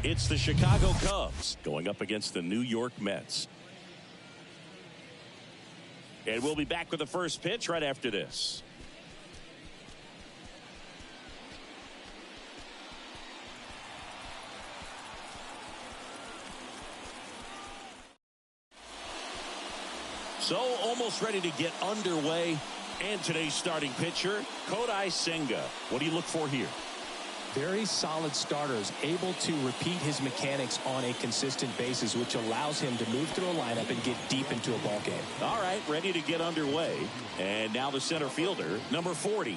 It's the Chicago Cubs going up against the New York Mets. And we'll be back with the first pitch right after this. So almost ready to get underway. And today's starting pitcher, Kodai Senga. What do you look for here? Very solid starters, able to repeat his mechanics on a consistent basis, which allows him to move through a lineup and get deep into a ball game. All right, ready to get underway. And now the center fielder, number 40.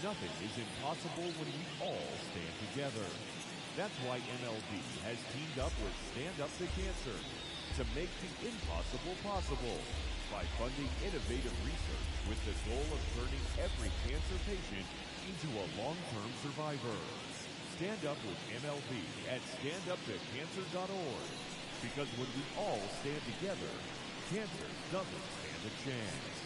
Nothing is impossible when we all stand together. That's why MLB has teamed up with Stand Up to Cancer to make the impossible possible by funding innovative research with the goal of turning every cancer patient into a long-term survivor. Stand up with MLB at standuptocancer.org, because when we all stand together, cancer doesn't stand a chance.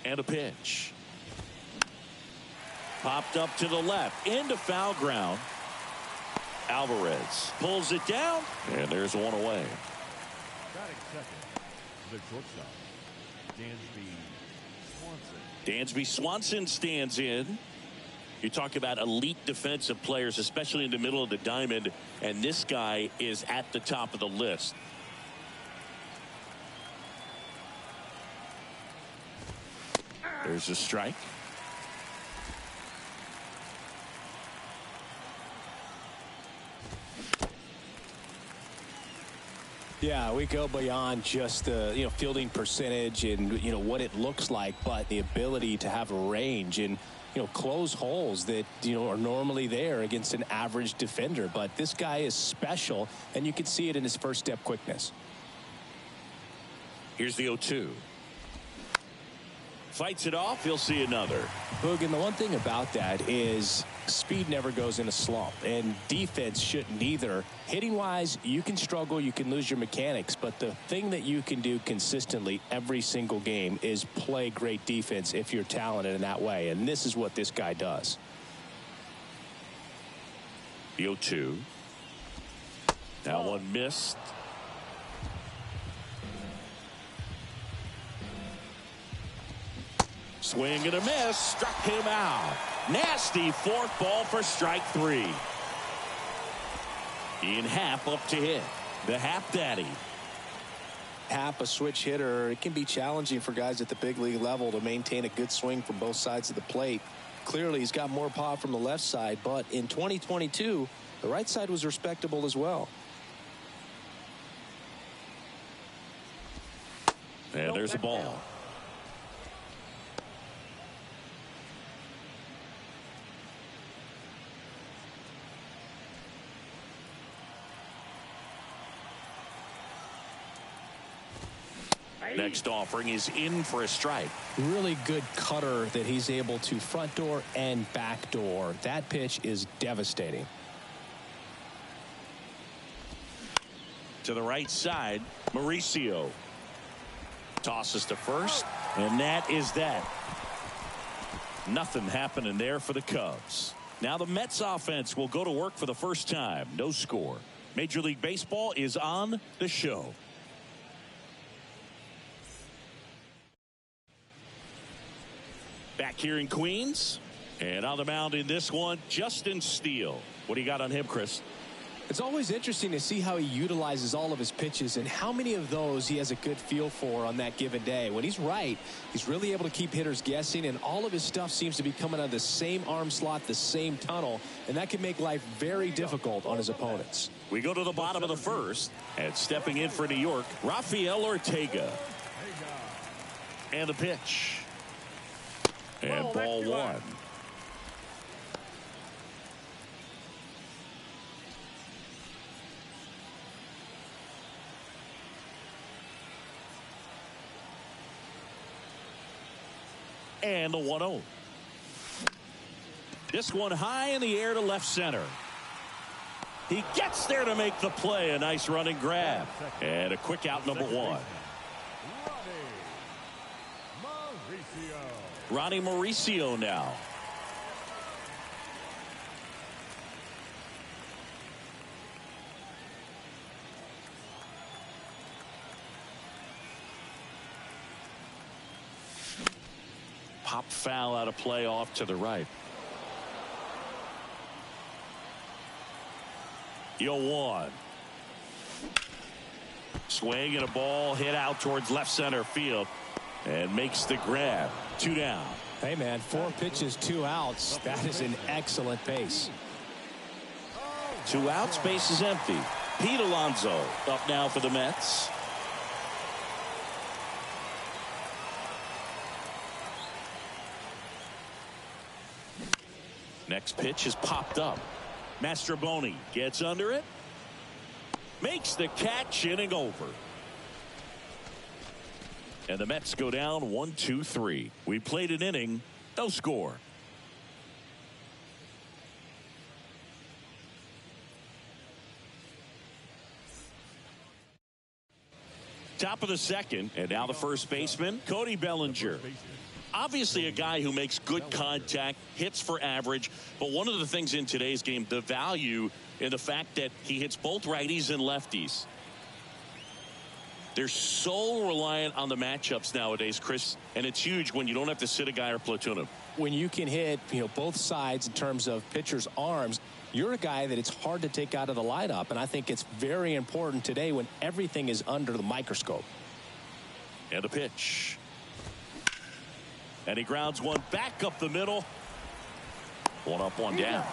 And a pitch. Popped up to the left, into foul ground. Alvarez pulls it down, and there's one away. Batting second, the shortstop, Dansby Swanson. Dansby Swanson stands in. You talk about elite defensive players, especially in the middle of the diamond, and this guy is at the top of the list. There's a strike. Yeah, we go beyond just the fielding percentage and what it looks like, but the ability to have range and close holes that are normally there against an average defender. But this guy is special, and you can see it in his first step quickness. Here's the 0-2. Fights it off. He'll see another. Boog, and the one thing about that is speed never goes in a slump, and defense shouldn't either. Hitting wise, you can struggle, you can lose your mechanics, but the thing that you can do consistently every single game is play great defense if you're talented in that way, and this is what this guy does. The 0-2. Now That one missed. Swing and a miss. Struck him out. Nasty fourth ball for strike 3. Ian Happ up to hit. The Happ Daddy. Happ, a switch hitter, it can be challenging for guys at the big league level to maintain a good swing from both sides of the plate. Clearly, he's got more power from the left side, but in 2022, the right side was respectable as well. And there's a ball. Next offering is in for a strike. Really good cutter that he's able to front door and back door. That pitch is devastating. To the right side, Mauricio tosses to first, and that is that. Nothing happening there for the Cubs. Now the Mets offense will go to work for the first time. No score. Major League Baseball is on the show. Back here in Queens, and on the mound in this one, Justin Steele. What do you got on him, Chris? It's always interesting to see how he utilizes all of his pitches and how many of those he has a good feel for on that given day. When he's right, he's really able to keep hitters guessing, and all of his stuff seems to be coming out of the same arm slot, the same tunnel, and that can make life very difficult on his opponents. We go to the bottom of the first, and stepping in for New York, Rafael Ortega. And the pitch. And ball 1. And the 1-0. This one high in the air to left center. He gets there to make the play. A nice running grab. And a quick out, number 1. Ronnie Mauricio now. Pop foul out of play off to the right. 0-1. Swing and a ball hit out towards left center field. And makes the grab. 2 down. Hey, man, 4 pitches, 2 outs. That is an excellent pace. 2 outs, base is empty. Pete Alonso up now for the Mets. Next pitch is popped up. Mastroboni gets under it. Makes the catch, inning over. And the Mets go down 1-2-3. We played an inning, no score. Top of the second, and now the first baseman, Cody Bellinger. Obviously a guy who makes good contact, hits for average, but one of the things in today's game, the value in the fact that he hits both righties and lefties. They're so reliant on the matchups nowadays, Chris, and it's huge when you don't have to sit a guy or platoon him. When you can hit, both sides in terms of pitchers' arms, you're a guy that it's hard to take out of the lineup, and I think it's very important today when everything is under the microscope. And a pitch. And he grounds one back up the middle. 1 up, 1 down.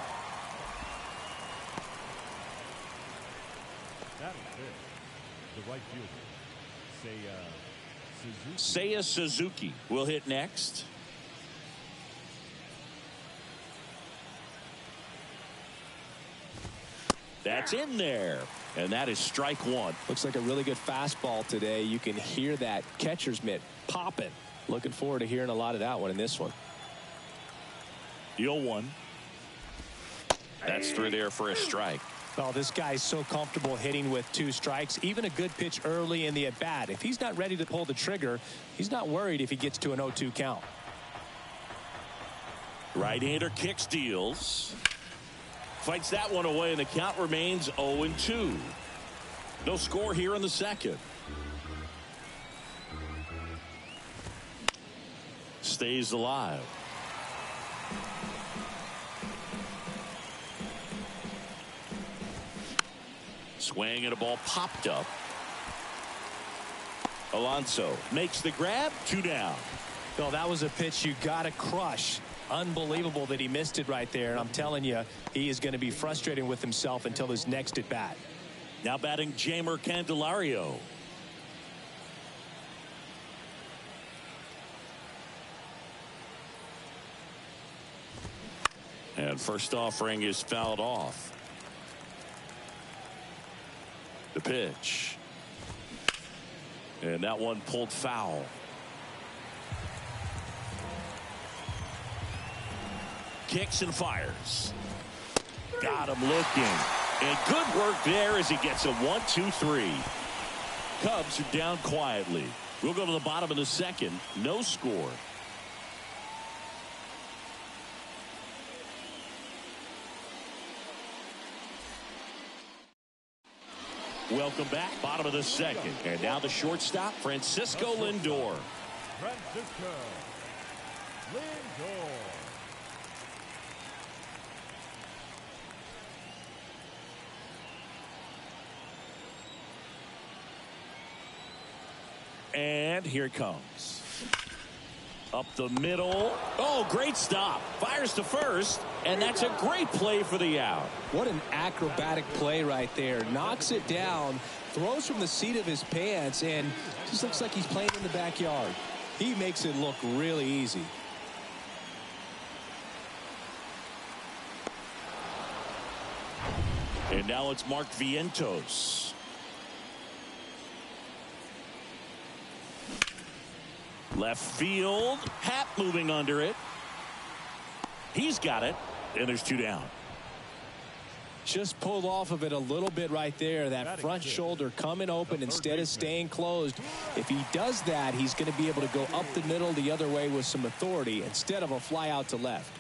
That is it. The right fielder. Seiya Suzuki will hit next. That's in there. And that is strike 1. Looks like a really good fastball today. You can hear that catcher's mitt popping. Looking forward to hearing a lot of that one in this one. 0-1. That's through there for a strike. Well, this guy's so comfortable hitting with 2 strikes. Even a good pitch early in the at-bat. If he's not ready to pull the trigger, he's not worried if he gets to an 0-2 count. Right-hander kicks, deals. Fights that one away, and the count remains 0-2. No score here in the second. Stays alive. Swing and a ball popped up. Alonso makes the grab. 2 down. Well, that was a pitch you got to crush. Unbelievable that he missed it right there. And I'm telling you, he is going to be frustrated with himself until his next at bat. Now batting Jeimer Candelario. And first offering is fouled off. The pitch. And that one pulled foul. Kicks and fires. Got him looking. And good work there as he gets a 1-2-3. Cubs are down quietly. We'll go to the bottom of the second. No score. Welcome back. Bottom of the second. And now the shortstop, Francisco Lindor. Francisco Lindor. And here it comes. Up the middle. Oh, great stop. Fires to first. And that's a great play for the out. What an acrobatic play right there. Knocks it down, throws from the seat of his pants, and just looks like he's playing in the backyard. He makes it look really easy. And now it's Mark Vientos. Left field. Happ moving under it. He's got it. And there's 2 down. Just pulled off of it a little bit right there. That front shoulder coming open instead of staying closed. If he does that, he's going to be able to go up the middle the other way with some authority instead of a fly out to left.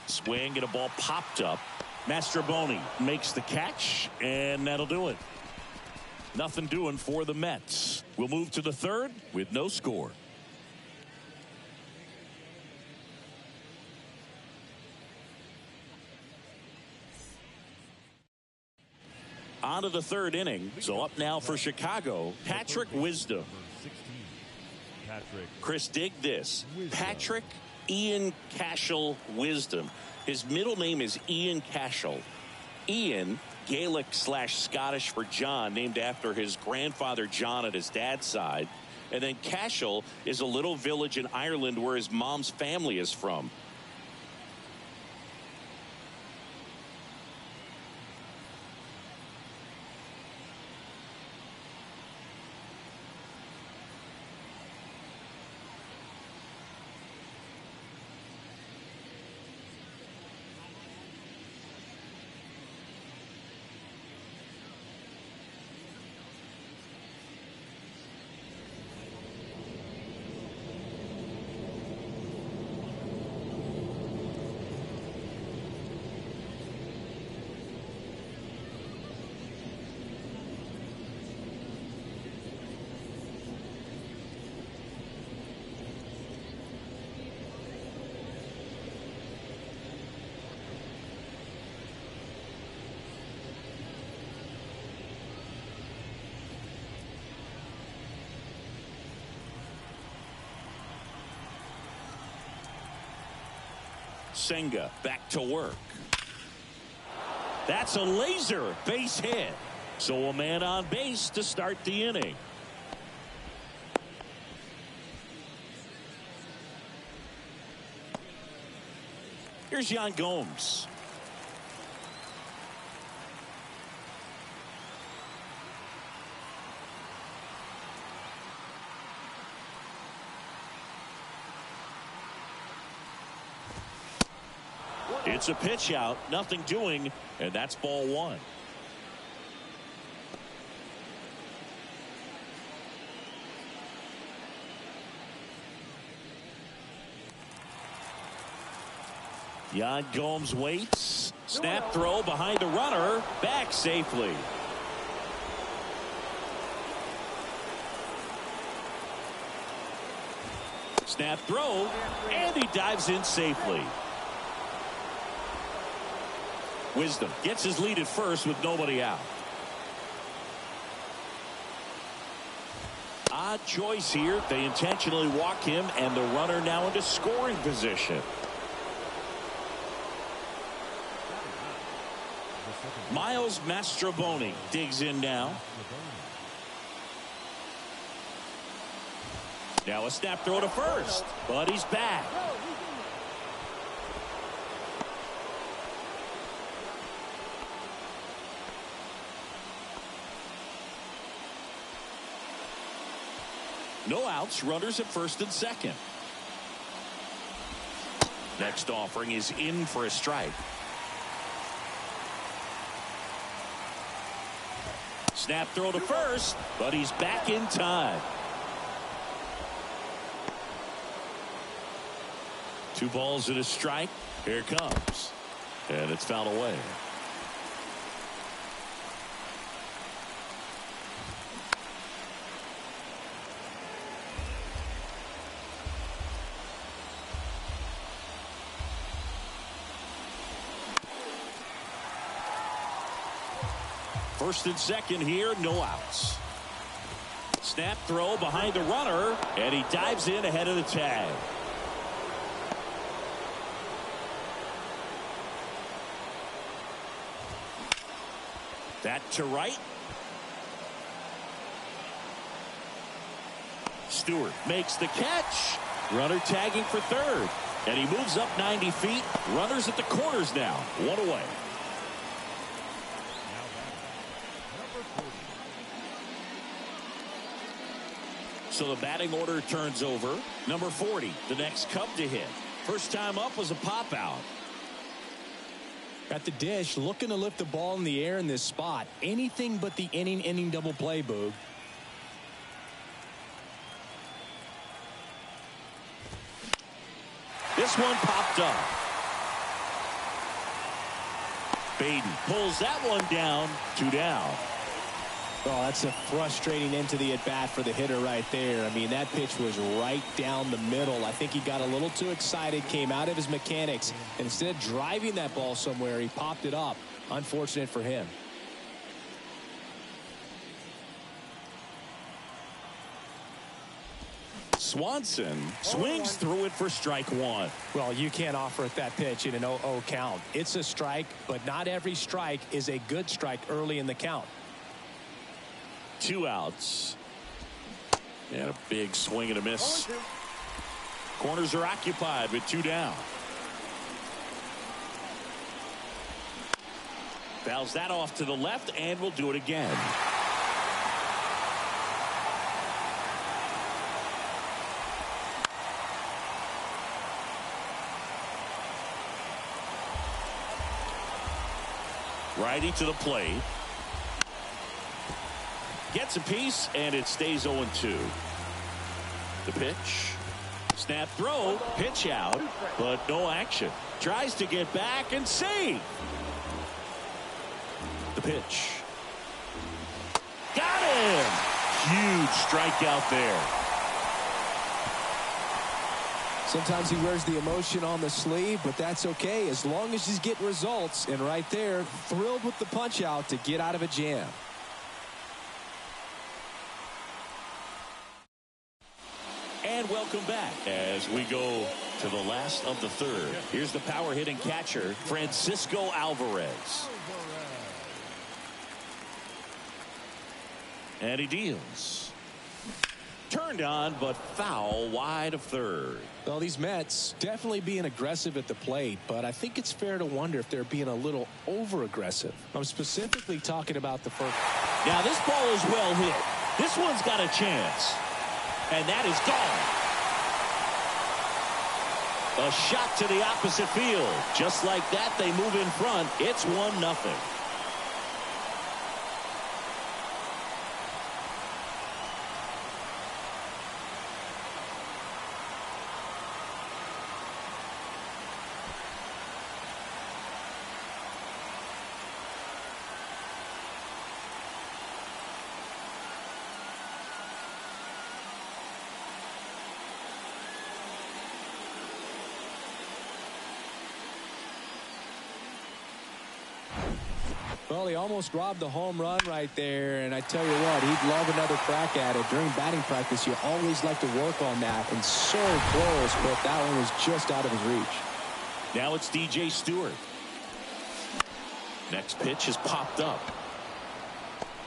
Swing and a ball popped up. Mastroboni makes the catch, and that'll do it. Nothing doing for the Mets. We'll move to the third with no score. On to the third inning. So up now for Chicago, Patrick Wisdom. Chris, dig this. Patrick Ian Cashel Wisdom. His middle name is Ian Cashel. Ian, Gaelic/Scottish for John, named after his grandfather John at his dad's side. And then Cashel is a little village in Ireland where his mom's family is from. Senga back to work. That's a laser base hit. So a man on base to start the inning. Here's Yan Gomes. It's a pitch out, nothing doing, and that's ball 1. Yan Gomes waits. Snap throw behind the runner. Back safely. Snap throw. And he dives in safely. Wisdom gets his lead at first with nobody out. Odd choice here. They intentionally walk him, and the runner now into scoring position. Miles Mastrobuoni digs in now. Now a snap throw to first, but he's back. No outs, runners at first and second. Next offering is in for a strike. Snap throw to first, but he's back in time. 2 balls and a strike. Here it comes. And it's fouled away. First and second here, no outs. Snap throw behind the runner, and he dives in ahead of the tag. That to right. Stewart makes the catch. Runner tagging for third. And he moves up 90 feet. Runners at the corners now. 1 away. So the batting order turns over. Number 40, the next Cub to hit. First time up was a pop out. At the dish, looking to lift the ball in the air in this spot. Anything but the inning double play, Boog. This one popped up. Baden pulls that one down. 2 down. Oh, that's a frustrating end to the at-bat for the hitter right there. I mean, that pitch was right down the middle. I think he got a little too excited, came out of his mechanics, and instead of driving that ball somewhere, he popped it up. Unfortunate for him. Swanson swings through it for strike 1. Well, you can't offer it that pitch in an 0-0 count. It's a strike, but not every strike is a good strike early in the count. 2 outs. And a big swing and a miss. Corners are occupied with 2 down. Fouls that off to the left, and will do it again. Righty to the plate. Gets a piece, and it stays 0-2. The pitch. Snap throw. Pitch out, but no action. Tries to get back and save. The pitch. Got him! Huge strikeout there. Sometimes he wears the emotion on the sleeve, but that's okay as long as he's getting results. And right there, thrilled with the punch out to get out of a jam. And welcome back as we go to the last of the third. Here's the power hitting catcher, Francisco Alvarez. And he deals. Turned on, but foul wide of third. Well, these Mets definitely being aggressive at the plate, but I think it's fair to wonder if they're being a little over-aggressive. I'm specifically talking about the first. Now this ball is well hit. This one's got a chance. And that is gone. A shot to the opposite field. Just like that, they move in front. It's 1-0. Well, he almost robbed the home run right there, and I tell you what, he'd love another crack at it. During batting practice, you always like to work on that, and so close, but that one was just out of his reach. Now it's DJ Stewart. Next pitch is popped up.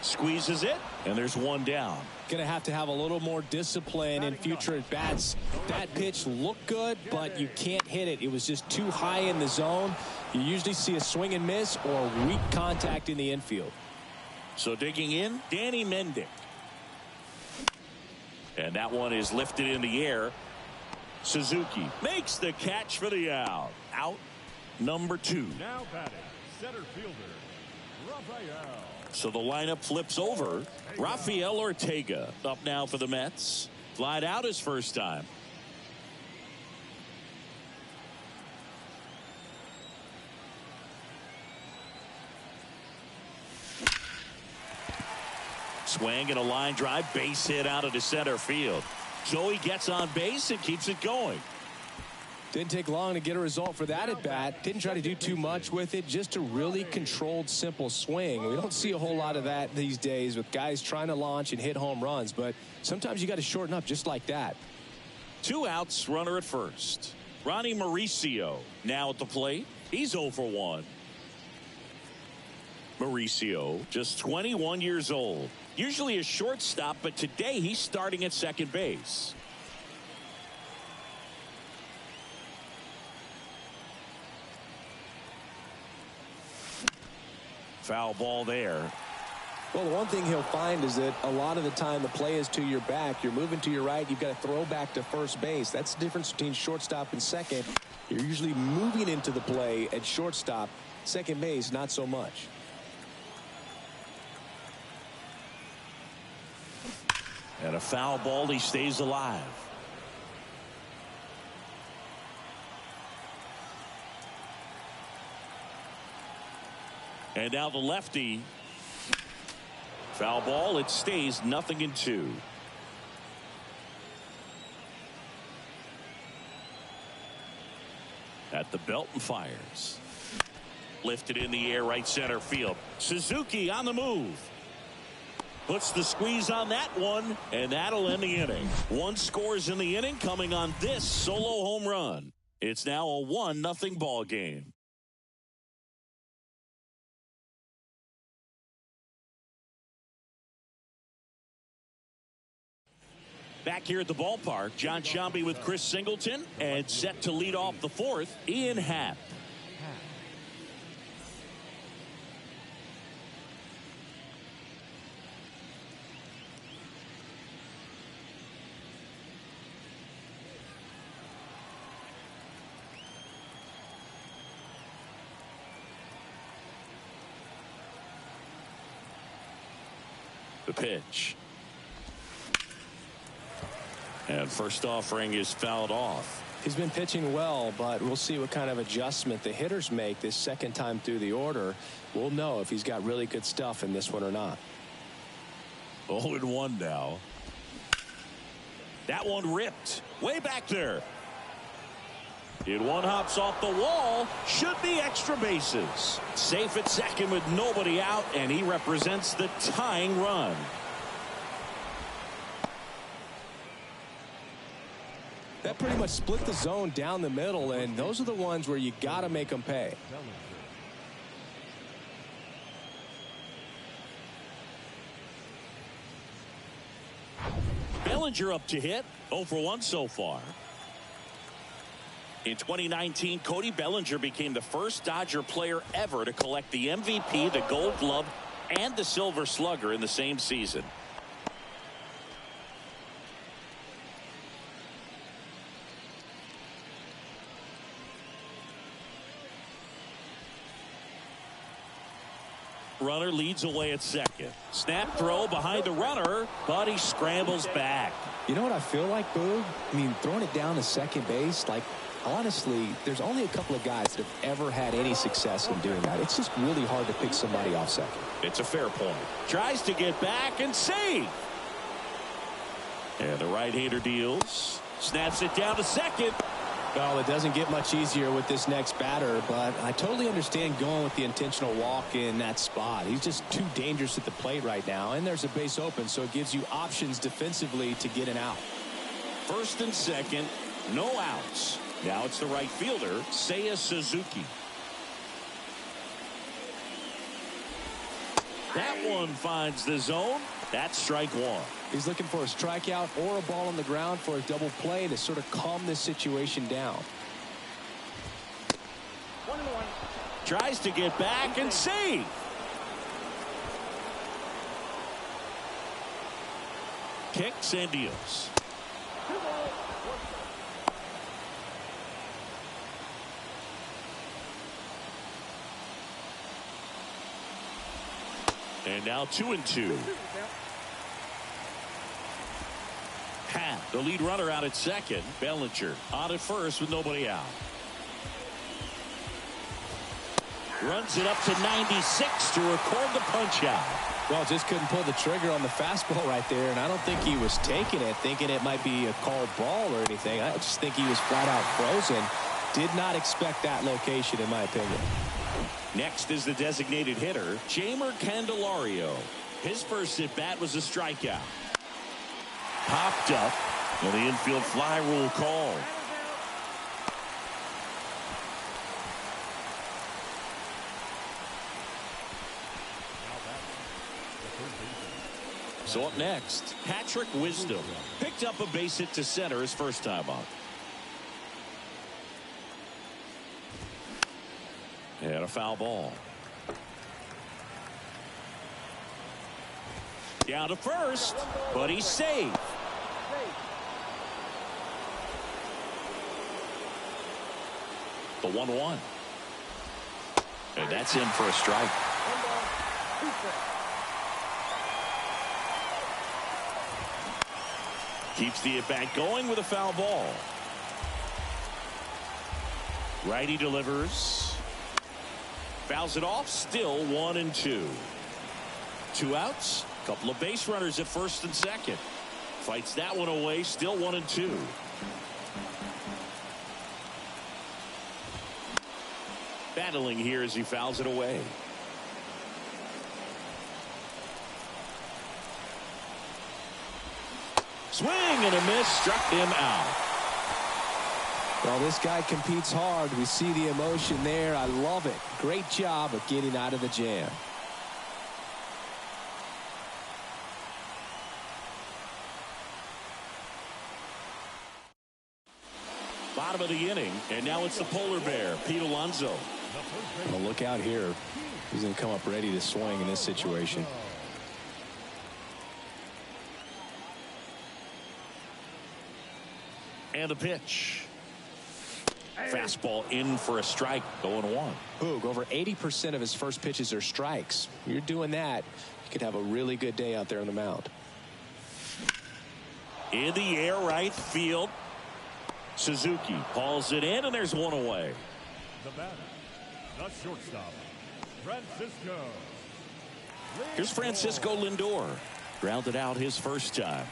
Squeezes it, and there's one down. Going to have a little more discipline in future at bats. That pitch looked good, but you can't hit it. It was just too high in the zone. You usually see a swing and miss or weak contact in the infield. So digging in, Danny Mendick. And that one is lifted in the air. Suzuki makes the catch for the out. Out number 2. Now batting, center fielder, Rafael. So the lineup flips over. Rafael Ortega up now for the Mets. Flied out his first time. Swing and a line drive, base hit out of the center field. Joey gets on base and keeps it going. Didn't take long to get a result for that at bat. Didn't try to do too much with it. Just a really controlled, simple swing. We don't see a whole lot of that these days with guys trying to launch and hit home runs. But sometimes you got to shorten up just like that. 2 outs, runner at first. Ronnie Mauricio now at the plate. He's 0 for 1. Mauricio, just 21 years old. Usually a shortstop, but today he's starting at second base. Foul ball there. Well, the one thing he'll find is that a lot of the time the play is to your back. You're moving to your right. You've got to throw back to first base. That's the difference between shortstop and second. You're usually moving into the play at shortstop. Second base, not so much. And a foul ball, he stays alive. And now the lefty. Foul ball, it stays 0-2. At the belt and fires. Lifted in the air, right center field. Suzuki on the move. Puts the squeeze on that one, and that'll end the inning. 1 scores in the inning coming on this solo home run. It's now a 1-0 ball game. Back here at the ballpark, John Sciambi with Chris Singleton, and set to lead off the 4th, Ian Happ. The pitch. And first offering is fouled off. He's been pitching well, but we'll see what kind of adjustment the hitters make this second time through the order. We'll know if he's got really good stuff in this one or not. 0-1 now. That one ripped way back there. It one hops off the wall. Should be extra bases. Safe at second with nobody out, and he represents the tying run. That pretty much split the zone down the middle, and those are the ones where you got to make them pay. Bellinger up to hit. 0 for 1 so far. In 2019, Cody Bellinger became the first Dodger player ever to collect the MVP, the Gold Glove, and the Silver Slugger in the same season. Runner leads away at second. Snap throw behind the runner, but he scrambles back. You know what I feel like, Boog? I mean, throwing it down to second base, like, honestly, there's only a couple of guys that have ever had any success in doing that. It's just really hard to pick somebody off second. It's a fair point. Tries to get back and save. And the right-hander deals. Snaps it down to second. Well, it doesn't get much easier with this next batter, but I totally understand going with the intentional walk in that spot. He's just too dangerous at the plate right now, and there's a base open, so it gives you options defensively to get an out. First and second, no outs. Now it's the right fielder, Seiya Suzuki. That one finds the zone. That's strike one. He's looking for a strikeout or a ball on the ground for a double play to sort of calm this situation down. 1-1. Tries to get back and save. Kicks and deals. And now 2-2. The lead runner out at second. Bellinger on at first with nobody out. Runs it up to 96 to record the punch out. Well, just couldn't pull the trigger on the fastball right there, and I don't think he was taking it thinking it might be a called ball or anything. I just think he was flat out frozen. Did not expect that location, in my opinion. Next is the designated hitter, Jeimer Candelario. His first at bat was a strikeout. Popped up, and the infield fly rule called. So up next, Patrick Wisdom picked up a base hit to center his first time up. And a foul ball. Down to first, but he's safe. The 1-1. And that's in for a strike. Keeps the at-bat going with a foul ball. Righty delivers. Fouls it off. Still 1-2. 2 outs. Couple of base runners at first and second. Fights that one away. Still 1-2. Battling here as he fouls it away. Swing and a miss. Struck him out. Well, this guy competes hard. We see the emotion there. I love it. Great job of getting out of the jam. Bottom of the inning, and now it's the polar bear, Pete Alonso. Well, look out here. He's going to come up ready to swing in this situation. And the pitch. Fastball in for a strike, 0-1. Boog, over 80% of his first pitches are strikes. You're doing that, you could have a really good day out there on the mound. In the air, right field. Suzuki hauls it in, and there's one away. The batter, the shortstop, Francisco. Here's Francisco Lindor. Grounded out his first time.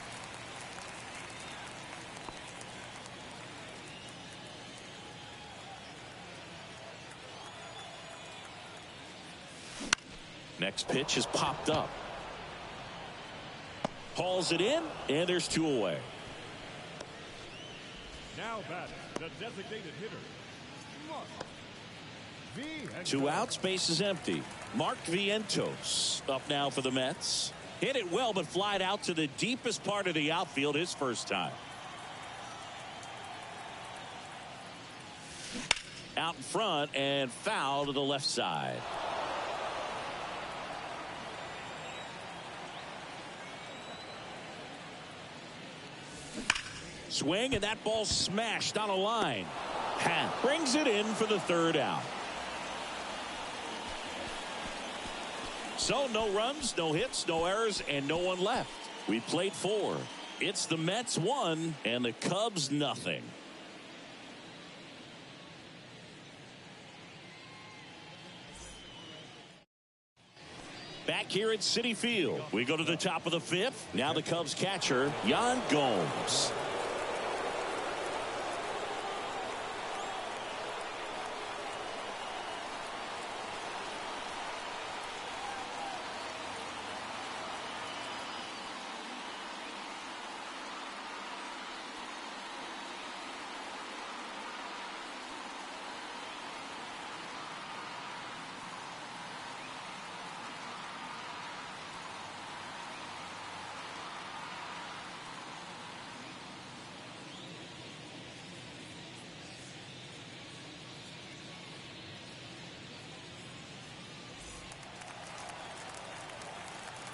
Next pitch is popped up. Hauls it in, and there's 2 away. Now batting, the designated hitter, Mark Vientos. 2 outs, base is empty. Mark Vientos up now for the Mets. Hit it well, but flied out to the deepest part of the outfield his first time. Out in front and foul to the left side. Swing, and that ball smashed on a line. Brings it in for the 3rd out. So no runs, no hits, no errors, and no one left. We played 4. It's the Mets 1 and the Cubs nothing. Back here at Citi Field, we go to the top of the 5th. Now the Cubs catcher, Yan Gomes.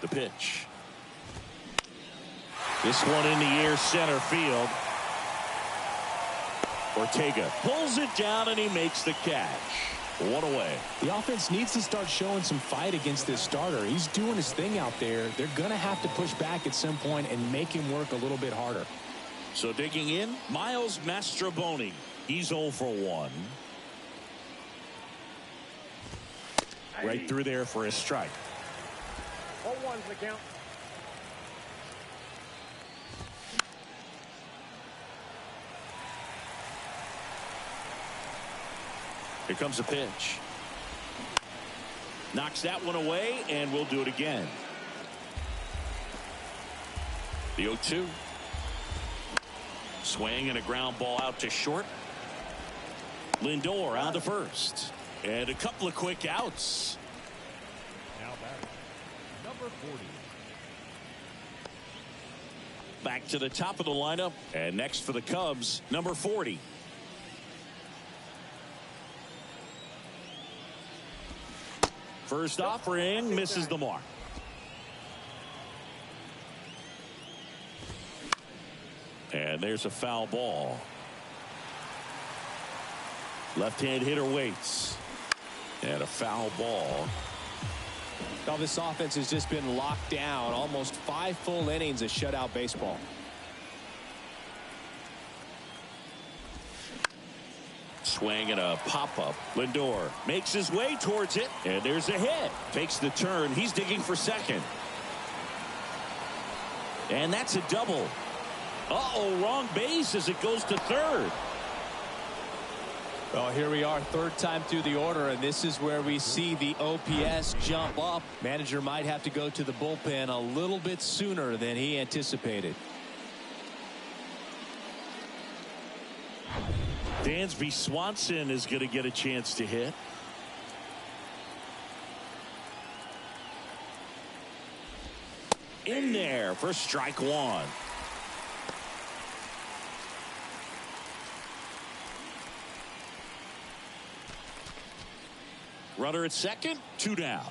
The pitch. This one in the air, center field. Ortega pulls it down and he makes the catch. One away. The offense needs to start showing some fight against this starter. He's doing his thing out there. They're going to have to push back at some point and make him work a little bit harder. So digging in, Miles Mastroboni. He's 0 for 1. Right through there for a strike. 0-1's the count. Here comes a pitch. Knocks that one away, and we'll do it again. The 0-2. Swing and a ground ball out to short. Lindor on to first. And a couple of quick outs. Now batting, number 40. Back to the top of the lineup. And next for the Cubs, number 40. First offering misses the mark. And there's a foul ball. Left-hand hitter waits. And a foul ball. Now this offense has just been locked down. Almost 5 full innings of shutout baseball. Swing and a pop-up. Lindor makes his way towards it. And there's a hit. Takes the turn. He's digging for second. And that's a double. Uh-oh, wrong base as it goes to third. Well, here we are, third time through the order, and this is where we see the OPS jump up. Manager might have to go to the bullpen a little bit sooner than he anticipated. Dansby Swanson is going to get a chance to hit. In there for strike one. Runner at second, 2 down.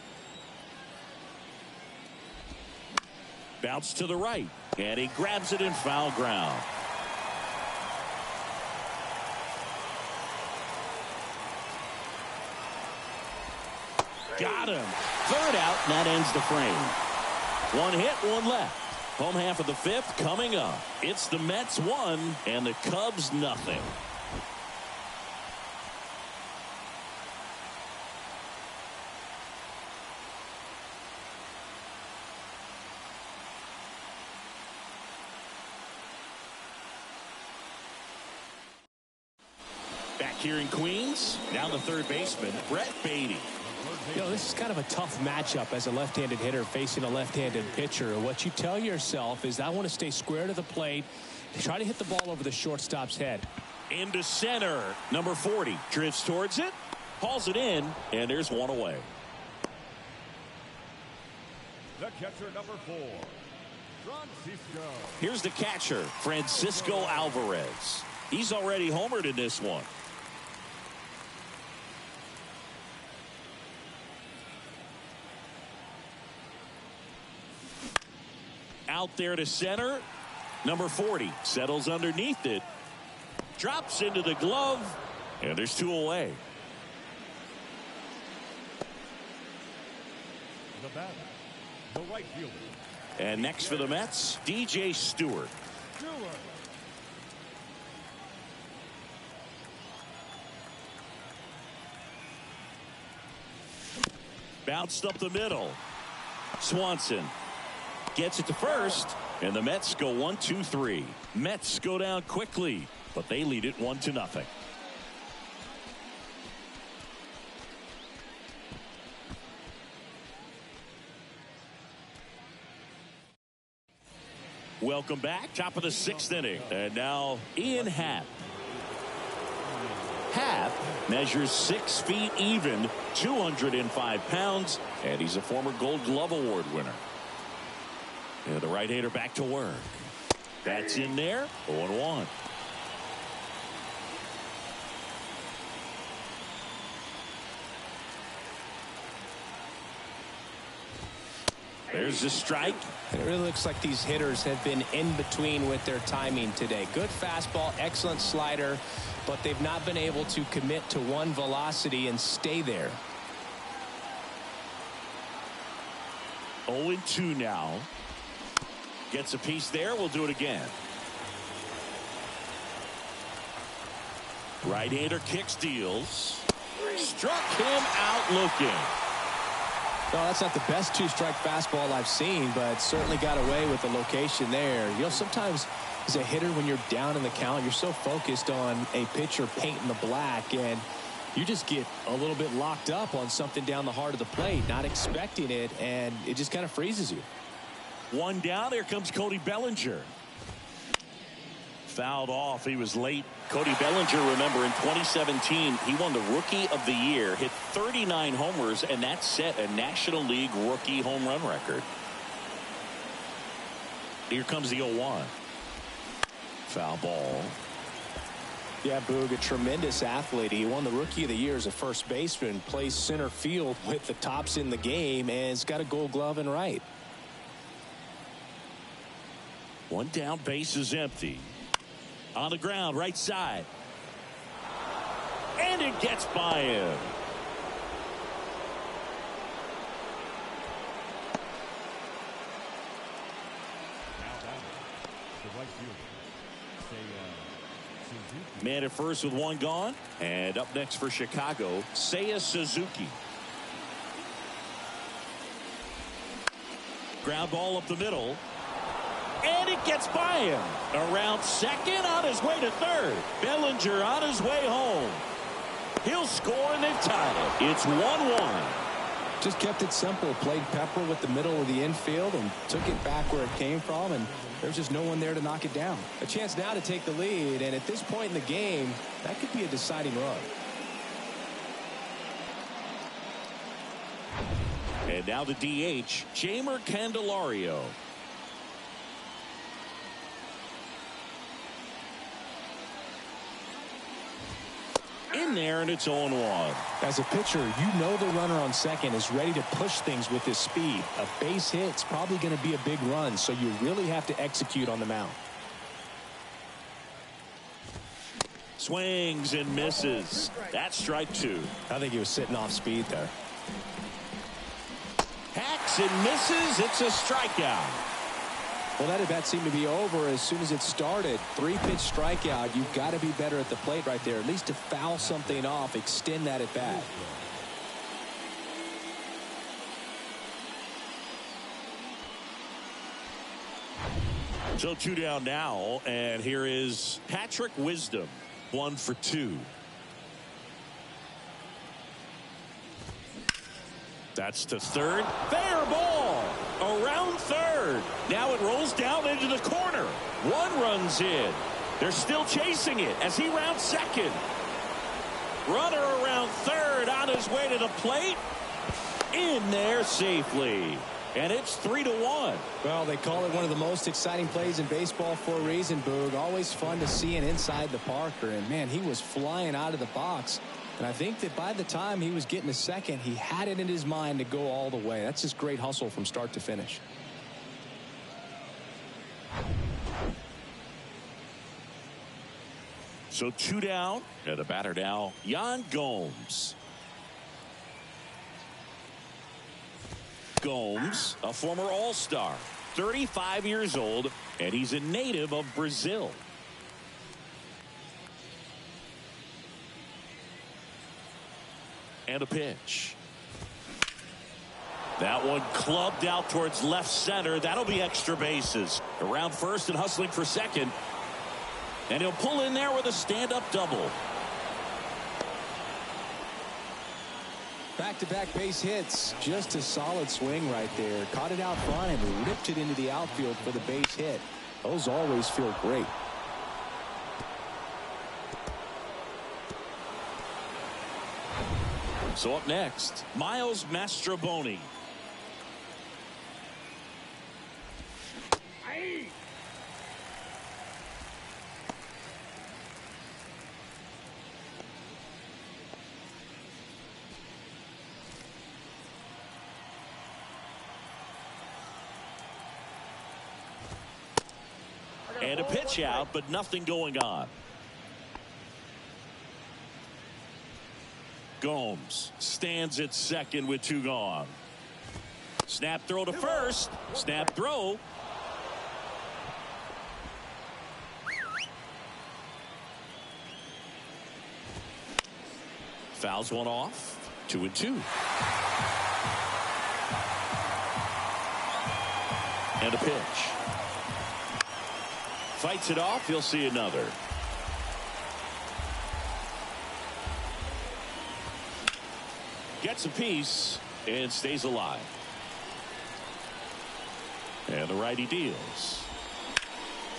Bounce to the right, and he grabs it in foul ground. Got him. Third out, and that ends the frame. 1 hit, 1 left. Home half of the 5th coming up. It's the Mets 1 and the Cubs nothing. Back here in Queens, down the third baseman, Brett Beatty. You know, this is kind of a tough matchup as a left-handed hitter facing a left-handed pitcher. What you tell yourself is I want to stay square to the plate, try to hit the ball over the shortstop's head. Into center, number 40 drifts towards it, hauls it in, and there's 1 away. The catcher, number 4, Francisco. Here's the catcher, Francisco Alvarez. He's already homered in this one. Out there to center, number 40 settles underneath it, drops into the glove, and there's 2 away. The batter, the right fielder. And next for the Mets, DJ Stewart. Bounced up the middle. Swanson gets it to first, and the Mets go 1-2-3. Mets go down quickly, but they lead it 1-0. Welcome back. Top of the 6th inning. And now Ian Happ. Happ measures 6 feet even, 205 pounds, and he's a former Gold Glove Award winner. And the right-hander back to work. That's in there, 0-1. There's the strike. And it really looks like these hitters have been in between with their timing today. Good fastball, excellent slider, but they've not been able to commit to one velocity and stay there. 0-2 now. Gets a piece there. We'll do it again. Right-hander kicks, deals. Struck him out looking. No, that's not the best two-strike fastball I've seen, but certainly got away with the location there. You know, sometimes as a hitter, when you're down in the count, you're so focused on a pitcher painting the black, and you just get a little bit locked up on something down the heart of the plate, not expecting it, and it just kind of freezes you. One down. Here comes Cody Bellinger. Fouled off. He was late. Cody Bellinger, remember, in 2017, he won the Rookie of the Year, hit 39 homers, and that set a National League rookie home run record. Here comes the 0-1. Foul ball. Yeah, Boog, a tremendous athlete. He won the Rookie of the Year as a first baseman, plays center field with the tops in the game, and has got a Gold Glove in right. One down, base is empty. On the ground, right side. And it gets by him. Man at first with one gone. And up next for Chicago, Seiya Suzuki. Ground ball up the middle. And it gets by him. Around second, on his way to third. Bellinger on his way home. He'll score, and they've tied it. It's 1-1. Just kept it simple. Played pepper with the middle of the infield and took it back where it came from, and there's just no one there to knock it down. A chance now to take the lead, and at this point in the game, that could be a deciding run. And now the DH, Jeimer Candelario. In there, and it's 0-1. As a pitcher, you know the runner on second is ready to push things with his speed. A base hit's probably going to be a big run, so you really have to execute on the mound. Swings and misses. That's strike two. I think he was sitting off speed there. Hacks and misses. It's a strikeout. Well, that at bat seemed to be over as soon as it started. 3-pitch strikeout. You've got to be better at the plate right there, at least to foul something off, extend that at bat. So 2 down now, and here is Patrick Wisdom, 1 for 2. That's to third. Fair ball. Around third. Now it rolls down into the corner. 1 runs in. They're still chasing it as he rounds second. Runner around third on his way to the plate. In there safely. And it's 3-1. Well, they call it one of the most exciting plays in baseball for a reason, Boog. Always fun to see an inside the Parker. And, man, he was flying out of the box. And I think that by the time he was getting to second, he had it in his mind to go all the way. That's just great hustle from start to finish. So 2 down. And the batter now, Yan Gomes. Gomes, a former All-Star, 35 years old, and he's a native of Brazil. And a pitch. That one clubbed out towards left center. That'll be extra bases. Around first and hustling for second. And he'll pull in there with a stand-up double. Back-to-back base hits. Just a solid swing right there. Caught it out front and ripped it into the outfield for the base hit. Those always feel great. So up next, Miles Mastrobuoni. And a pitch out, but nothing going on. Gomes stands at second with 2 gone. Snap throw to first. Snap throw. Fouls one off. 2-2. And a pitch. Fights it off. You'll see another. Gets a piece and stays alive. And the righty deals.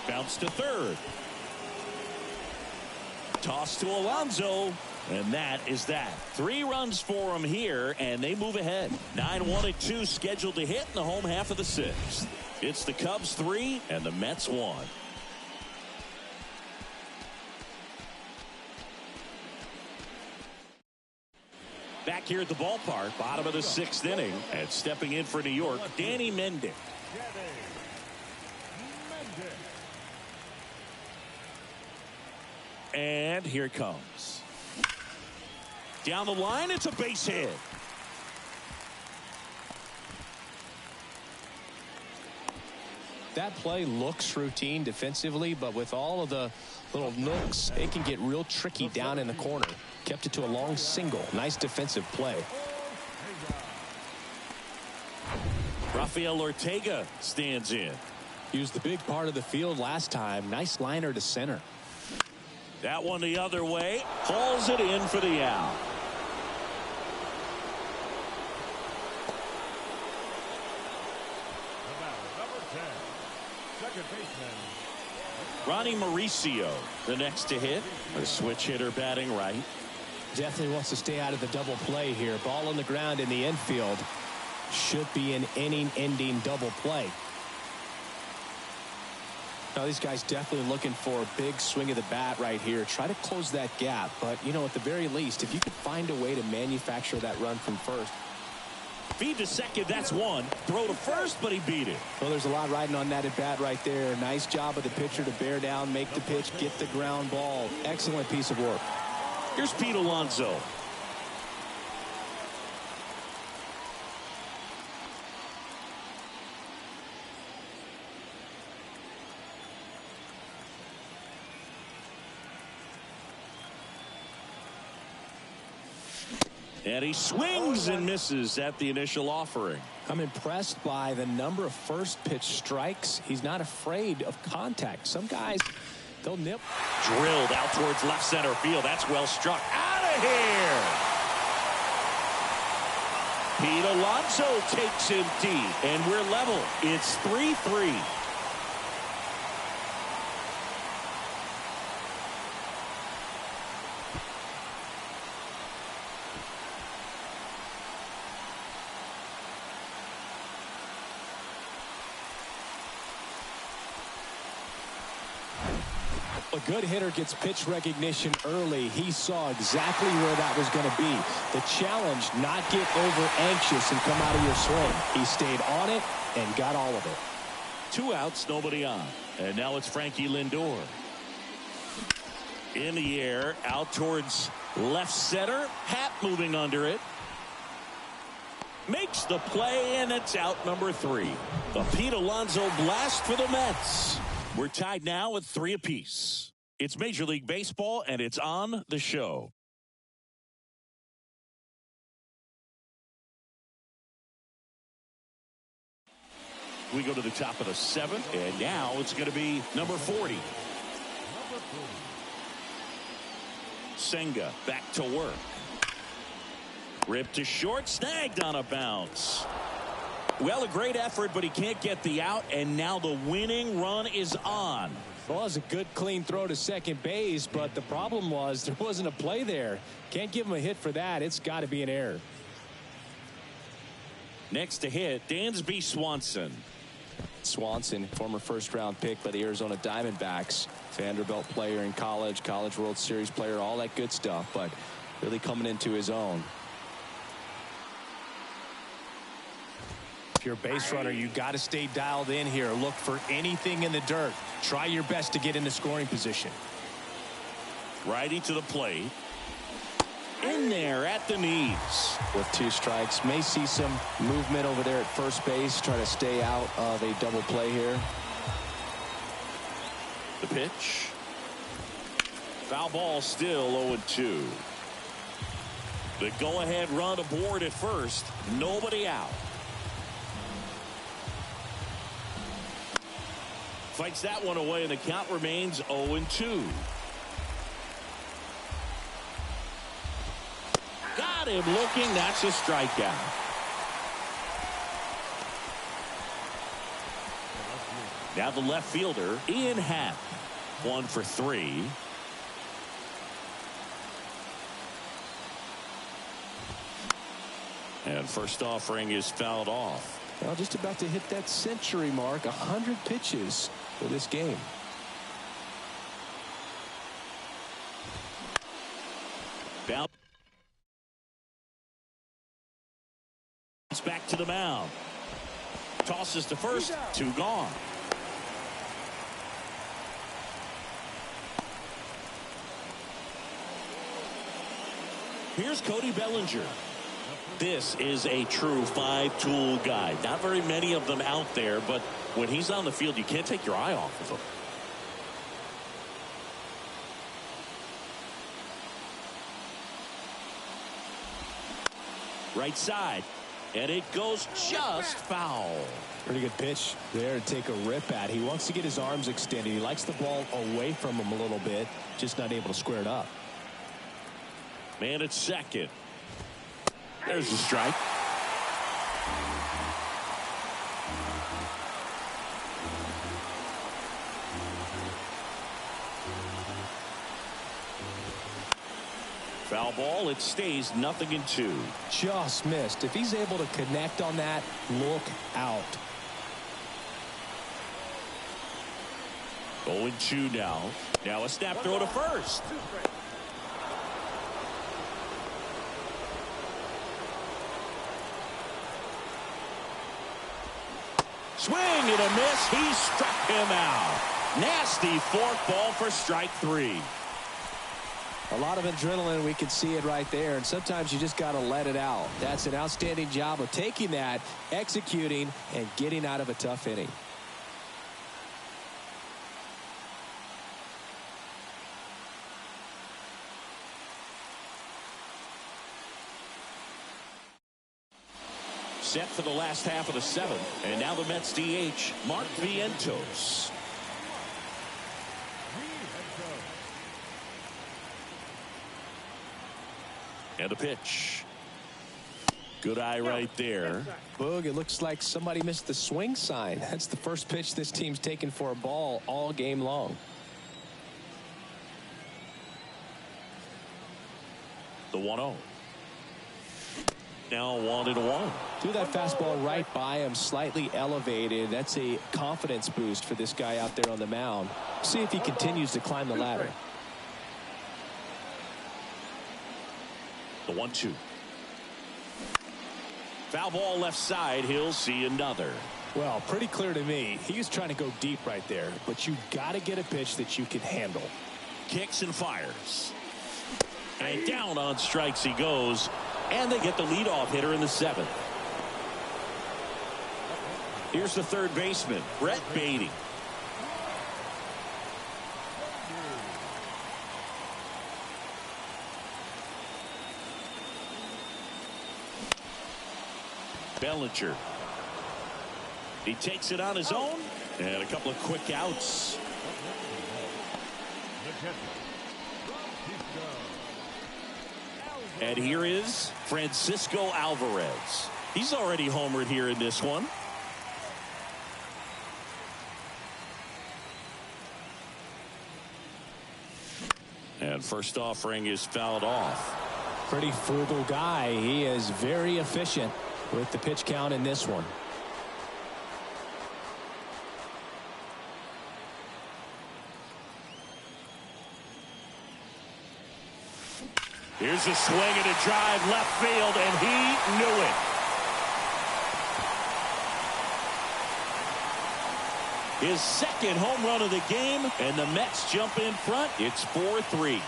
Bounce to third. Toss to Alonso. And that is that. 3 runs for him here, and they move ahead. 9-1-2 scheduled to hit in the home half of the 6th. It's the Cubs 3 and the Mets 1. Back here at the ballpark, bottom of the 6th inning, and stepping in for New York, Danny Mendick. And here it comes. Down the line, it's a base hit. That play looks routine defensively, but with all of the little nooks, it can get real tricky down in the corner. Kept it to a long single. Nice defensive play. Rafael Ortega stands in. He was the big part of the field last time. Nice liner to center. That one the other way. Hauls it in for the out. Ronnie Mauricio, the next to hit. A switch hitter batting right. Definitely wants to stay out of the double play here. Ball on the ground in the infield. Should be an inning-ending double play. Now these guys definitely looking for a big swing of the bat right here. Try to close that gap. But, you know, at the very least, if you could find a way to manufacture that run from first. Feed to second, that's one. Throw to first, but he beat it. Well, there's a lot riding on that at bat right there. Nice job of the pitcher to bear down, make the pitch, get the ground ball. Excellent piece of work. Here's Pete Alonso. And he swings and misses at the initial offering. I'm impressed by the number of first pitch strikes. He's not afraid of contact. Some guys, they'll nip. Drilled out towards left center field. That's well struck. Out of here. Pete Alonso takes him deep. And we're level. It's 3-3. A good hitter gets pitch recognition early. He saw exactly where that was going to be. The challenge, not get over anxious and come out of your swing. He stayed on it and got all of it. 2 outs, nobody on. And now it's Frankie Lindor. In the air, out towards left center. Hat moving under it. Makes the play, and it's out number 3. The Pete Alonso blast for the Mets. We're tied now with 3 apiece. It's Major League Baseball, and it's on the show. We go to the top of the 7th, and now it's going to be number 40. Senga back to work. Ripped to short, snagged on a bounce. Well, a great effort, but he can't get the out, and now the winning run is on. Well, it was a good, clean throw to second base, but the problem was there wasn't a play there. Can't give him a hit for that. It's got to be an error. Next to hit, Dansby Swanson. Swanson, former first-round pick by the Arizona Diamondbacks. Vanderbilt player in college, College World Series player, all that good stuff, but really coming into his own. you're a base runner, you got to stay dialed in here. Look for anything in the dirt. Try your best to get into scoring position. Righty to the plate. In there at the knees. With 2 strikes, may see some movement over there at first base. Try to stay out of a double play here. The pitch. Foul ball, still 0-2. The go-ahead run aboard at first. Nobody out. Fights that one away, and the count remains 0-2. Got him looking. That's a strikeout. Now the left fielder, Ian Happ. 1 for 3. And first offering is fouled off. Well, just about to hit that century mark. 100 pitches for this game. Bounce back to the mound. Tosses to first. 2 gone. Here's Cody Bellinger. This is a true 5-tool guy. Not very many of them out there, but when he's on the field, you can't take your eye off of him. Right side, and it goes just foul. Pretty good pitch there to take a rip at. He wants to get his arms extended. He likes the ball away from him a little bit, just not able to square it up. Man at second. There's the strike. Foul ball. It stays 0-2. Just missed. If he's able to connect on that, look out. 0-2 now. Now a snap throw to first. Swing and a miss. He struck him out. Nasty forkball for strike 3. A lot of adrenaline. We can see it right there. And sometimes you just got to let it out. That's an outstanding job of taking that, executing, and getting out of a tough inning. Set for the last half of the 7th. And now the Mets DH, Mark Vientos. And a pitch. Good eye right there. Boog, it looks like somebody missed the swing sign. That's the first pitch this team's taken for a ball all game long. The 1-0. Now 1-1. Threw that fastball right by him, slightly elevated. That's a confidence boost for this guy out there on the mound. See if he continues to climb the ladder. The 1-2. Foul ball left side. He'll see another. Well, pretty clear to me. He was trying to go deep right there, but you got to get a pitch that you can handle. Kicks and fires. And down on strikes he goes. And they get the leadoff hitter in the 7th. Here's the third baseman, Brett Beatty. Bellinger. He takes it on his own. And a couple of quick outs. And here is Francisco Alvarez. He's already homered here in this one. And first offering is fouled off. Pretty frugal guy. He is very efficient with the pitch count in this one. Here's a swing and a drive left field, and he knew it. His second home run of the game, and the Mets jump in front. It's 4-3.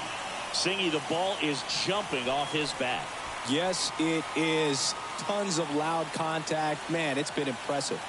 Singy, the ball is jumping off his bat. Yes, it is. Tons of loud contact. Man, it's been impressive.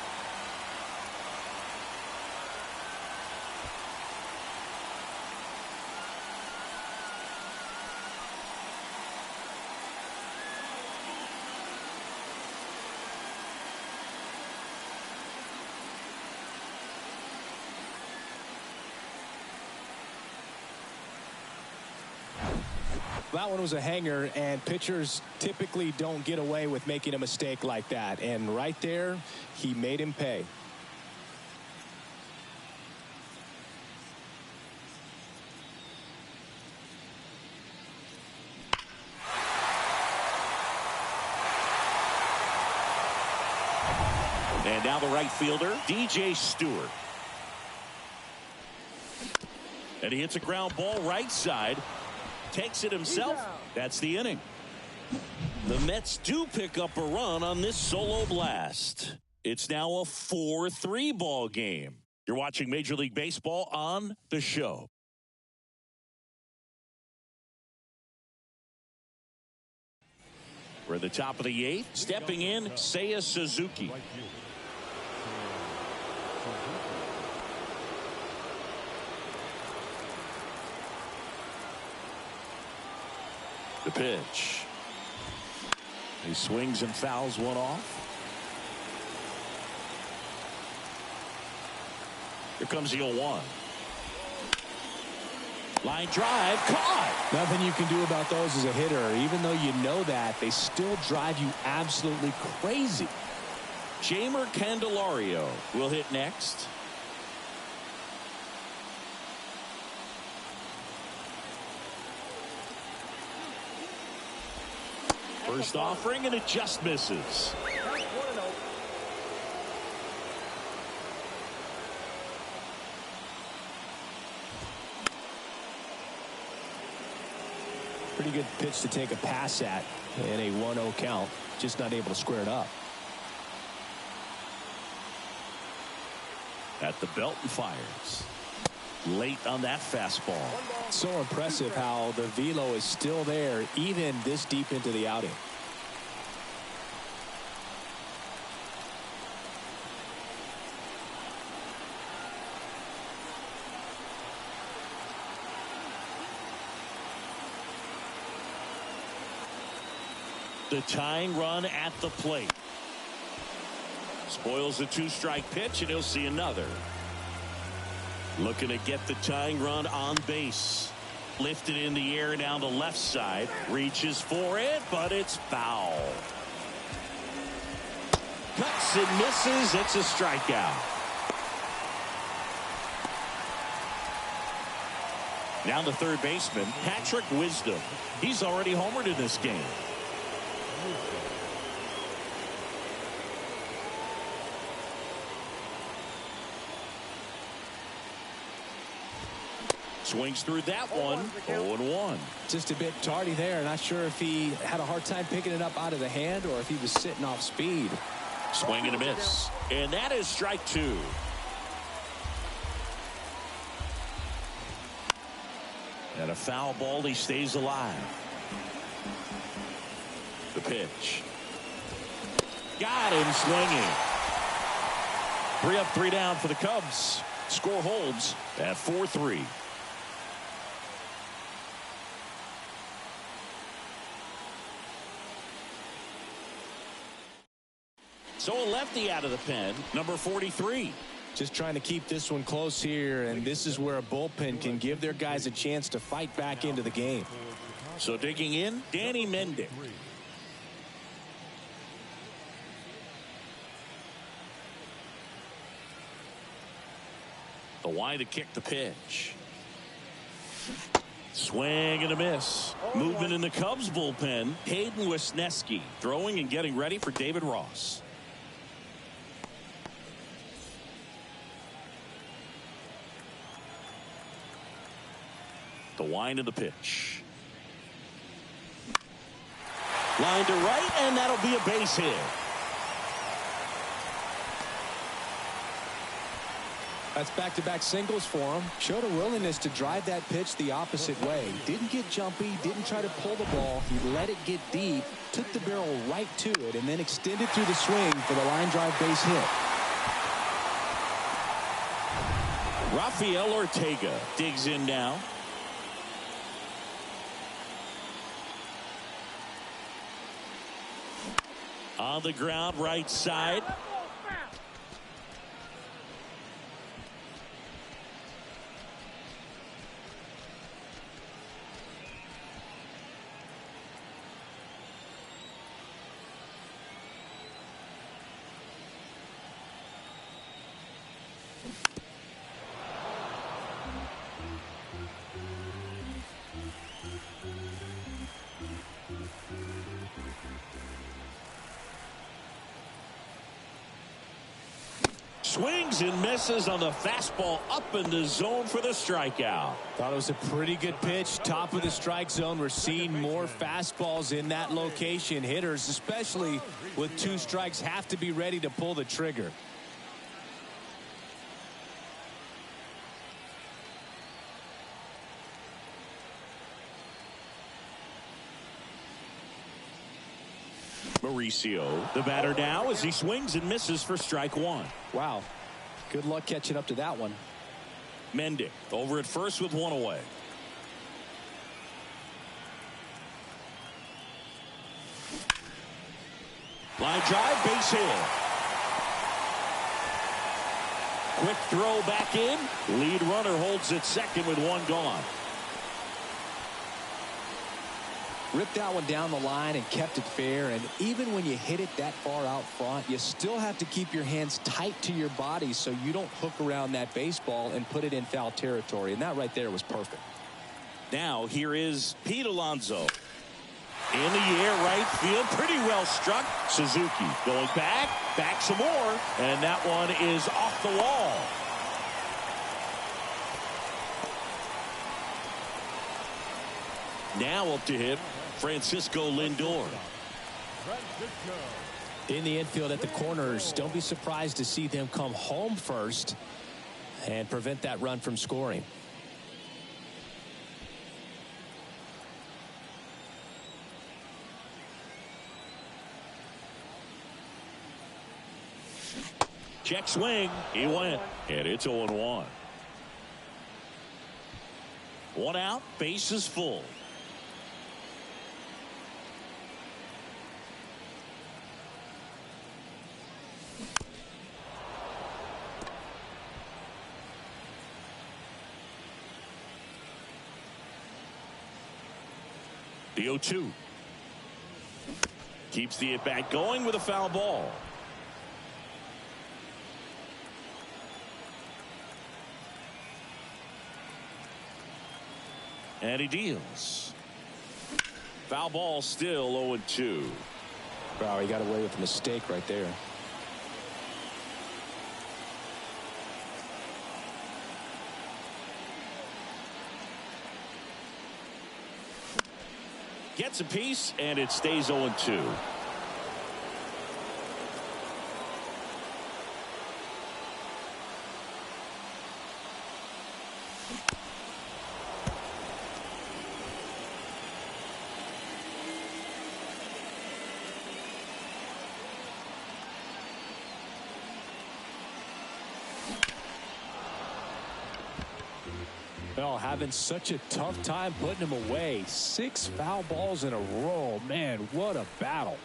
That one was a hanger, and pitchers typically don't get away with making a mistake like that. And right there, he made him pay. And now the right fielder, DJ Stewart. And he hits a ground ball right side. Takes it himself. That's the inning. The Mets do pick up a run on this solo blast. It's now a 4-3 ball game. You're watching Major League Baseball on The Show. We're at the top of the 8th. Stepping in, Seiya Suzuki. The pitch. He swings and fouls one off. Here comes the 0-1. Line drive, caught. Nothing you can do about those as a hitter. Even though you know that, they still drive you absolutely crazy. Jamer Candelario will hit next. First offering, and it just misses. Pretty good pitch to take a pass at in a 1-0 count. Just not able to square it up. At the belt and fires. Late on that fastball. So impressive how the velo is still there even this deep into the outing. The tying run at the plate. Spoils the 2-strike pitch, and he'll see another. Looking to get the tying run on base. Lifted in the air down the left side. Reaches for it, but it's foul. Cuts and misses. It's a strikeout. Now the third baseman, Patrick Wisdom. He's already homered in this game. Swings through that one. 0-1. Just a bit tardy there. Not sure if he had a hard time picking it up out of the hand or if he was sitting off speed. Swing and a miss. And that is strike 2. And a foul ball. He stays alive. The pitch. Got him swinging. 3 up, 3 down for the Cubs. Score holds at 4-3. So a lefty out of the pen, number 43. Just trying to keep this one close here, and this is where a bullpen can give their guys a chance to fight back into the game. So digging in, Danny Mendick. The wide to kick the pitch. Swing and a miss. Movement in the Cubs bullpen. Hayden Wesneski throwing and getting ready for David Ross. The wind of the pitch. Line to right, and that'll be a base hit. That's back-to-back singles for him. Showed a willingness to drive that pitch the opposite way. Didn't get jumpy, didn't try to pull the ball. He let it get deep, took the barrel right to it, and then extended through the swing for the line drive base hit. Rafael Ortega digs in now. On the ground, right side. Swings and misses on the fastball up in the zone for the strikeout. Thought it was a pretty good pitch. Top of the strike zone. We're seeing more fastballs in that location. Hitters, especially with 2 strikes, have to be ready to pull the trigger. Mauricio, the batter now, as he swings and misses for strike 1. Wow. Good luck catching up to that one. Mendick over at first with 1 away. Line drive, base hit. Quick throw back in. Lead runner holds at second with 1 gone. Ripped that one down the line and kept it fair. And even when you hit it that far out front, you still have to keep your hands tight to your body so you don't hook around that baseball and put it in foul territory. And that right there was perfect. Now here is Pete Alonso. In the air, right field, pretty well struck. Suzuki going back some more, and that one is off the wall. Now up to hit Francisco Lindor. In the infield at the corners, don't be surprised to see them come home first and prevent that run from scoring. Check swing. He went. And it's 0-1. 1 out. Base is full. The 0-2. Keeps the at-bat going with a foul ball. And he deals. Foul ball, still 0-2. Wow, he got away with a mistake right there. Gets a piece, and it stays 0-2. Well, having such a tough time putting him away. 6 foul balls in a row. Man, what a battle.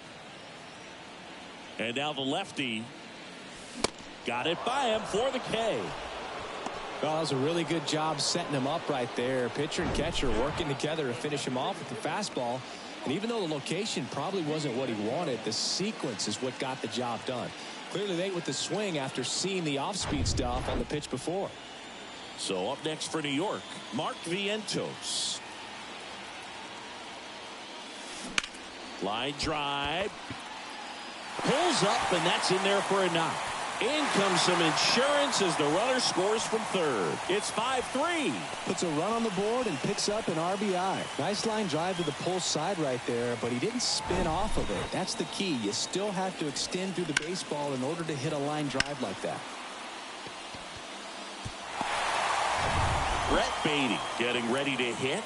And now the lefty got it by him for the K. Well, that was a really good job setting him up right there. Pitcher and catcher working together to finish him off with the fastball. And even though the location probably wasn't what he wanted, the sequence is what got the job done. Clearly late with the swing after seeing the off-speed stuff on the pitch before. So up next for New York, Mark Vientos. Line drive. Pulls up, and that's in there for a knock. In comes some insurance as the runner scores from third. It's 5-3. Puts a run on the board and picks up an RBI. Nice line drive to the pull side right there, but he didn't spin off of it. That's the key. You still have to extend through the baseball in order to hit a line drive like that. Brett Beatty getting ready to hit.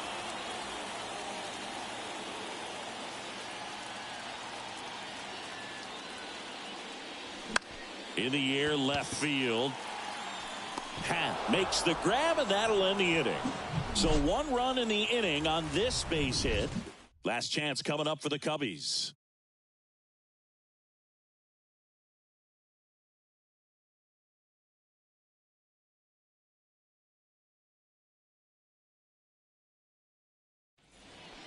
In the air, left field. Happ makes the grab, and that'll end the inning. So 1 run in the inning on this base hit. Last chance coming up for the Cubbies.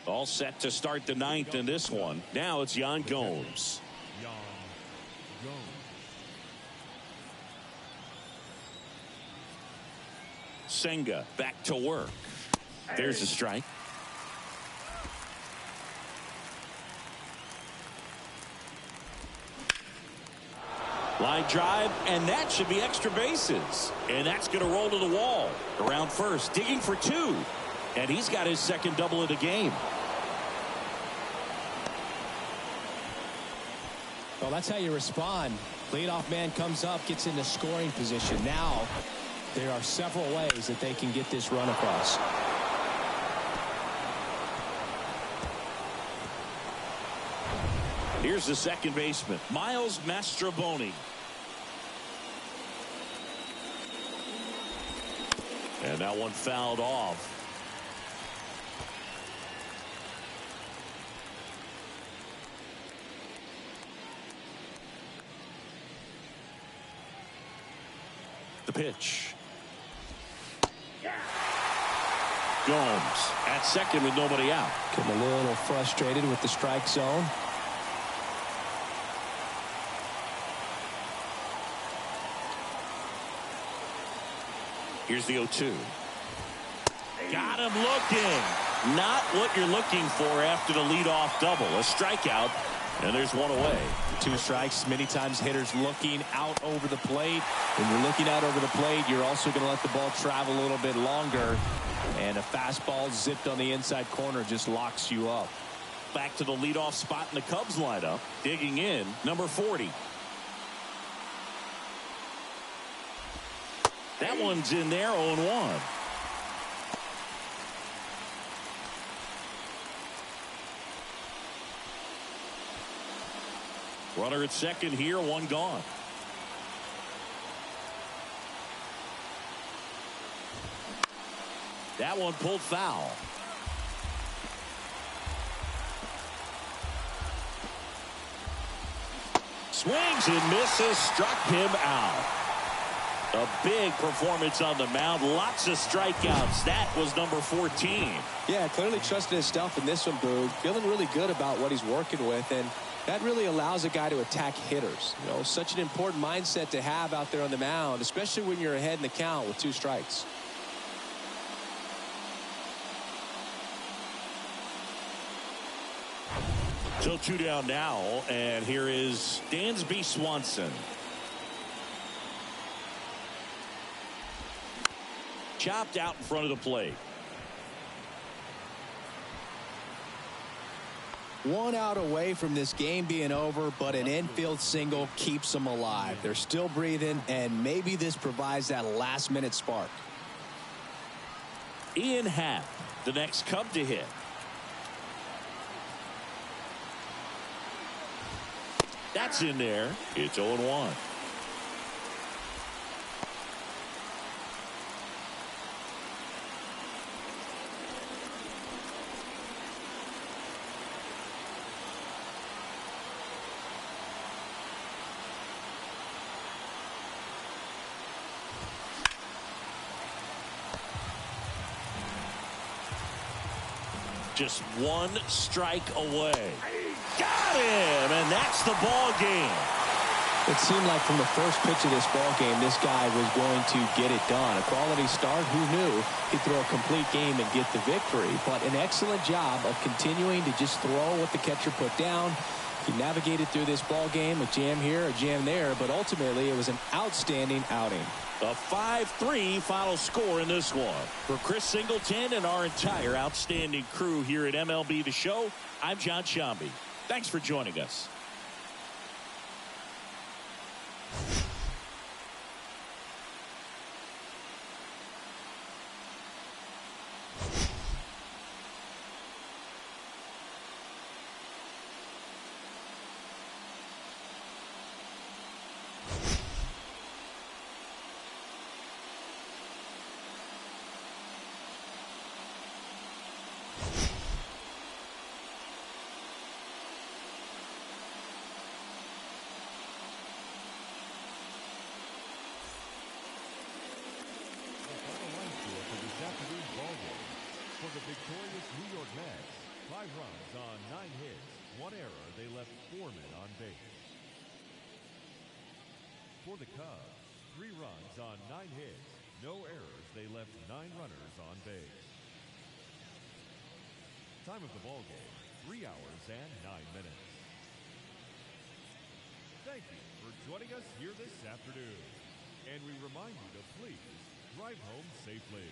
All set to start the 9th in this one. Now it's Yan Gomes. Senga back to work. There's a strike. Line drive, and that should be extra bases. And that's going to roll to the wall. Around first, digging for 2. And he's got his second double of the game. Well, that's how you respond. Leadoff man comes up, gets into scoring position. Now there are several ways that they can get this run across. Here's the second baseman, Miles Mastrobuoni. And that one fouled off. The pitch. Gomes at second with nobody out. Getting a little frustrated with the strike zone. Here's the 0-2. Got him looking. Not what you're looking for after the leadoff double. A strikeout, and there's one away. 2 strikes. Many times hitters looking out over the plate. When you're looking out over the plate, you're also going to let the ball travel a little bit longer. And a fastball zipped on the inside corner just locks you up. Back to the leadoff spot in the Cubs lineup. Digging in, number 40. That one's in there, 0-1. Runner at second here, 1 gone. That one pulled foul. Swings and misses, struck him out. A big performance on the mound. Lots of strikeouts. That was number 14. Yeah, clearly trusting his stuff in this one, Boog. Feeling really good about what he's working with, and that really allows a guy to attack hitters. You know, such an important mindset to have out there on the mound, especially when you're ahead in the count with 2 strikes. So 2 down now, and here is Dansby Swanson. Chopped out in front of the plate. 1 out away from this game being over, but an infield single keeps them alive. They're still breathing, and maybe this provides that last-minute spark. Ian Happ, the next Cub to hit. That's in there. It's 0-1. Just 1 strike away. Got him, and that's the ball game. It seemed like from the first pitch of this ball game, this guy was going to get it done. A quality start. Who knew he'd throw a complete game and get the victory? But an excellent job of continuing to just throw what the catcher put down. He navigated through this ball game, a jam here, a jam there, but ultimately it was an outstanding outing. A 5-3 final score in this one. For Chris Singleton and our entire outstanding crew here at MLB The Show, I'm John Shambi. Thanks for joining us. 5 runs on 9 hits, 1 error. They left 4 men on base. For the Cubs, 3 runs on 9 hits, no errors. They left 9 runners on base. Time of the ball game, 3 hours and 9 minutes. Thank you for joining us here this afternoon. And we remind you to please drive home safely.